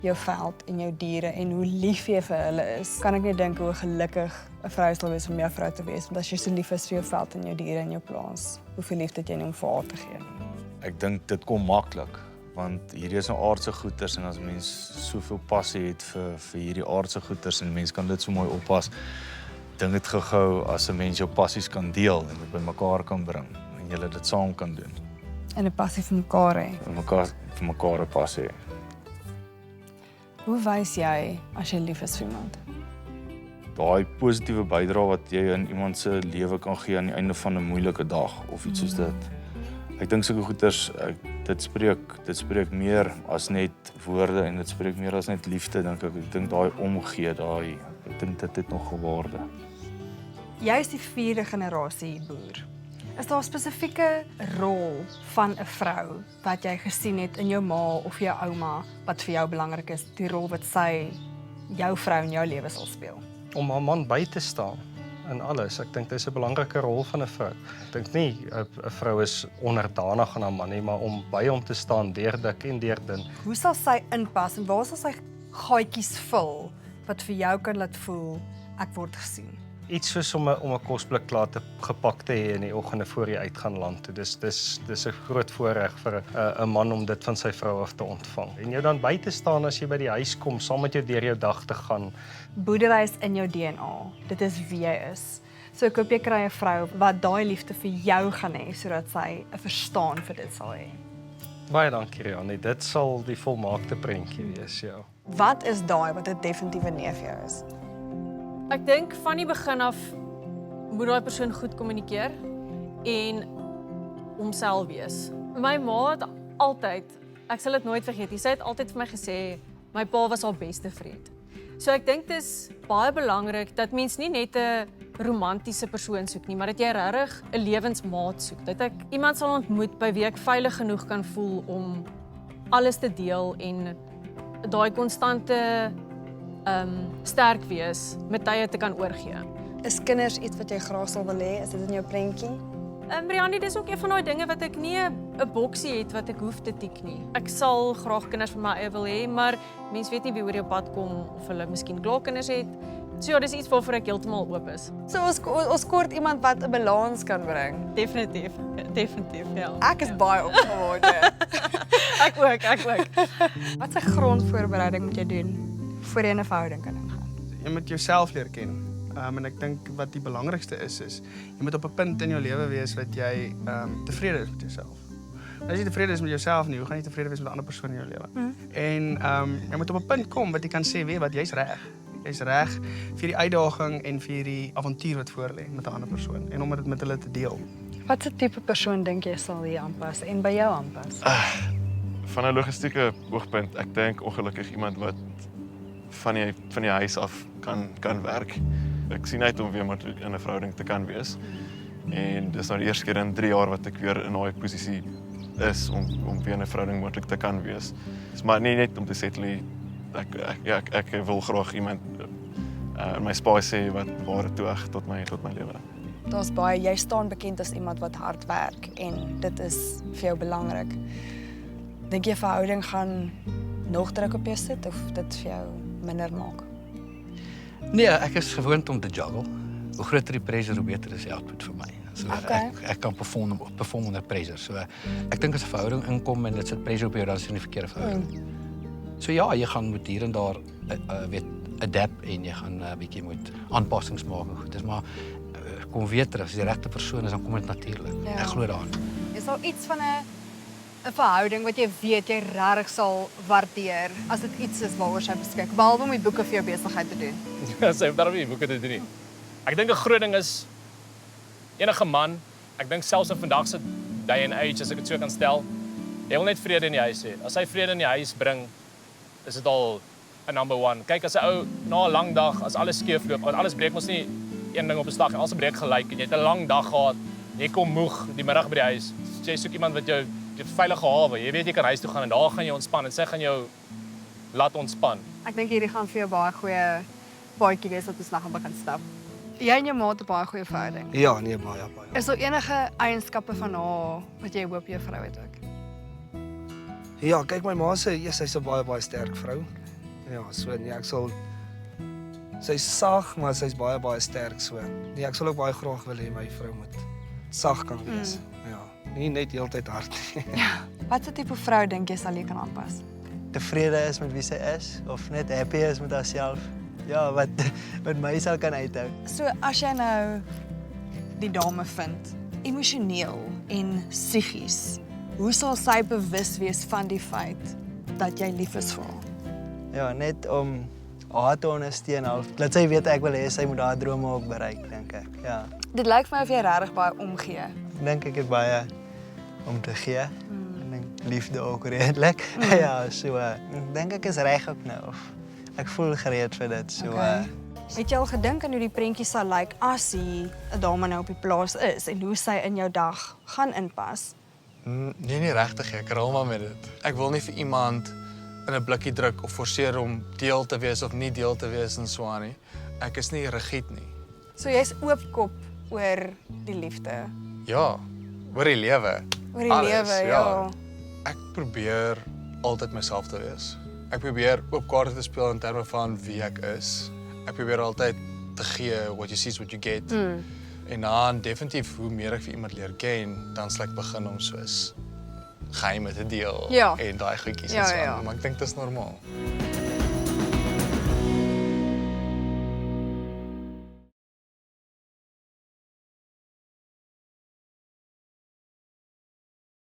jou veld en jou diere en hoe lief jy vir hulle is, kan ek net dink hoe gelukkig 'n vrou sal wees om jou vrou te wees. Want as jy so lief is vir jou veld en jou diere en jou plaas, hoeveel liefde jy nie om vir haar te gee nie. Ek dink dit kom maklik, want hierdie is nou aardse goeders en as mens soveel passie het vir hierdie aardse goeders en mens kan dit so mooi oppas, dink dit gou as 'n mens jou passies kan deel en dit bymekaar kan bring en julle dit saam kan doen. En 'n passie vir mekaar hê. Vir mekaar 'n passie. Hoe wys jy as jy lief is vir iemand? Daai positiewe bydrae wat jy in iemand se lewe kan gee aan die einde van 'n moeilike dag of iets soos dit. Ek dink sulke goeders, dit spreek meer as net woorde en dit spreek meer as net liefde, dink ek. Ek dink daai omgee, ek dink dit het nog 'n waarde. Jy is die 4de generasie boer. Is daar 'n spesifieke rol van 'n vrou wat jy gesien het in jou ma of jou ouma wat vir jou belangrik is, die rol wat sy, jou vrou in jou lewe sal speel? Om haar man by te staan in alles. Ek dink dis 'n belangrike rol van 'n vrou. Ek dink nie 'n vrou is onderdanig aan haar man nie, maar om by hom te staan deur dik en deur dun. Hoe sal sy inpas en waar sal sy gaatjies vul wat vir jou kan laat voel ek word gesien? Iets soos om 'n kosblik klaar gepak te hê in die oggende voor jy uitgaan land toe. Dis 'n groot voorreg vir 'n man om dit van sy vrou af te ontvang. En jou dan by te staan as jy by die huis kom, saam met jou deur jou dag te gaan. Boerdery is in jou DNA. Dit is wie jy is. So ek hoop jy kry 'n vrou wat daai liefde vir jou gaan hê sodat sy 'n verstaan vir dit sal hê. Baie dankie, Rianne. Dit sal die volmaakte prentjie wees, ja. Wat is daai wat 'n definitiewe nee vir jou is? Ek dink van die begin af moet daai persoon goed kommunikeer en homself wees. My ma het altyd, ek sal dit nooit vergeet nie, sy het altyd vir my gesê, my pa was haar beste vriend. So ek dink dit is baie belangrik dat mens nie net 'n romantiese persoon soek nie, maar dat jy regtig 'n lewensmaat soek. Dat ek iemand sal ontmoet by wie ek veilig genoeg kan voel om alles te deel en daai konstante sterk wees met tye te kan oorgee. Is kinders iets wat jy graag sal wil hê? Is dit in jou prentjie? Rianne, dis ook een van daai dinge wat ek nie 'n boksie het wat ek hoef te tik nie. Ek sal graag kinders vir my eie wil hê, maar mens weet nie wie oor jou pad kom of hulle miskien klaar kinders het. So ja, dis iets waarvoor ek heeltemal oop is. So ons kort iemand wat 'n balans kan bring. Definitief, ja. Ek is baie opgewonde. Ek ook. Wat 'n grondvoorbereiding moet jy doen voor jy in 'n verhouding kan ingaan? Jy moet jouself leer ken. En ek dink wat die belangrikste is jy moet op 'n punt in jou lewe wees wat jy tevrede is met jouself. As jy tevrede is met jouself nie, hoe gaan jy tevrede wees met 'n ander persoon in jou lewe? En jy moet op 'n punt kom wat jy kan sê, weet wat, jy's reg. Jy's reg vir die uitdaging en vir die avontuur wat voor lê met 'n ander persoon en om dit met hulle te deel. Wat 'n tipe persoon dink jy sal hier aanpas en by jou aanpas? Van 'n logistieke oogpunt, ek dink ongelukkig iemand wat van die huis af kan werk. Ek sien uit om weer met in 'n verhouding te kan wees. En dis nou die eerste keer in 3 jaar wat ek weer in daai posisie is om weer in 'n verhouding moontlik te kan wees. Dis maar nie net om te settle nie. Ek wil graag iemand in my spasie hê wat ware toeg tot my lewe. Daar's baie, jy staan bekend as iemand wat hard werk en dit is vir jou belangrik. Dink jy verhouding gaan nog druk op jou sit of dit vir jou minder maak? Nee, ek is gewoond om te juggle. Hoe groter die pressure, hoe beter is die output vir my. So Okay. ek kan perform onder pressure. So ek dink as 'n verhouding inkom en dit sit pressure op jou, dan is dit 'n verkeerde verhouding. So ja, jy gaan moet hier en daar weet adapt en jy gaan 'n bietjie moet aanpassings maak en goed. Dis maar kom weet as jy die regte persoon is, dan kom dit natuurlik. Ja. Ek glo daaraan. Is daar iets van 'n verhouding wat jy weet jy regtig sal waardeer as dit iets is waaroor sy beskik, behalwe om die boeke vir jou besigheid te doen? Ja, sy hoef daarom nie boeke te doen nie. Ek dink 'n groot ding is enige man, ek dink selfs in vandag se day and age, as ek dit so kan stel, jy wil net vrede in die huis hê. As hy vrede in die huis bring, is dit al 'n number 1. Kyk, as 'n ou na 'n lang dag, as alles skeefloop, want alles breek mos nie een ding op 'n slag, alles breek gelyk en jy het 'n lang dag gehad, jy kom moeg die middag by die huis. So jy soek iemand wat jou die veilige hawe, jy weet jy kan huis toe gaan en daar gaan jy ontspan en sy gaan jou laat ontspan. Ek dink hierdie gaan vir jou baie goeie paadjie wees wat ons nou gaan begin stap. Jy en jou ma het 'n baie goeie verhouding. Ja, nee, baie. Is daar enige eienskappe van haar wat jy hoop jou vrou het ook? Ja, kyk my ma sy's 'n baie sterk vrou. Ja, so nee, ek sal sy's sag, maar sy's baie sterk so. Nee, ek sal ook baie graag wil hê my vrou moet sag kan wees. Ja, nie net heeltyd hard nie. Watse tipe vrou dink jy sal jy kan aanpas? Tevrede is met wie sy is of net happy is met haarself. Ja, wat my sal kan uithou. So as jy nou die dame vind, emosioneel en psigies, hoe sal sy bewus wees van die feit dat jy lief is vir haar? Ja, net om haar te ondersteun half. Laat sy weet ek wil hê sy moet haar drome ook bereik, dink ek. Ja. Dit lyk vir my of jy regtig baie omgee. Dink ek het baie om te gee. En dink liefde ook redelik. Ja, so dink ek is reg ook nou of ek voel gereed vir dit. So Het jy al gedink aan hoe die prentjie sal lyk as jy 'n dame nou op die plaas is en hoe sy in jou dag gaan inpas? Nee, nie regtig, ek rol maar met dit. Ek wil nie vir iemand in 'n blikkie druk of forceer om deel te wees of nie deel te wees en so aan nie. Ek is nie rigied nie. So jy's oopkop oor die liefde, Ja, oor die lewe. oor die Alles, lewe, ja. Ek probeer altyd myself te wees. Ek probeer oop kaarte te speel in terme van wie ek is. Ek probeer altyd te gee, what you see is what you get. En dan definitief, hoe meer ek vir iemand leer ken, dan sal ek begin om soos geheime te deel Ja. en daai goedjies Ja, en so. ja. Maar ek dink dit is normaal.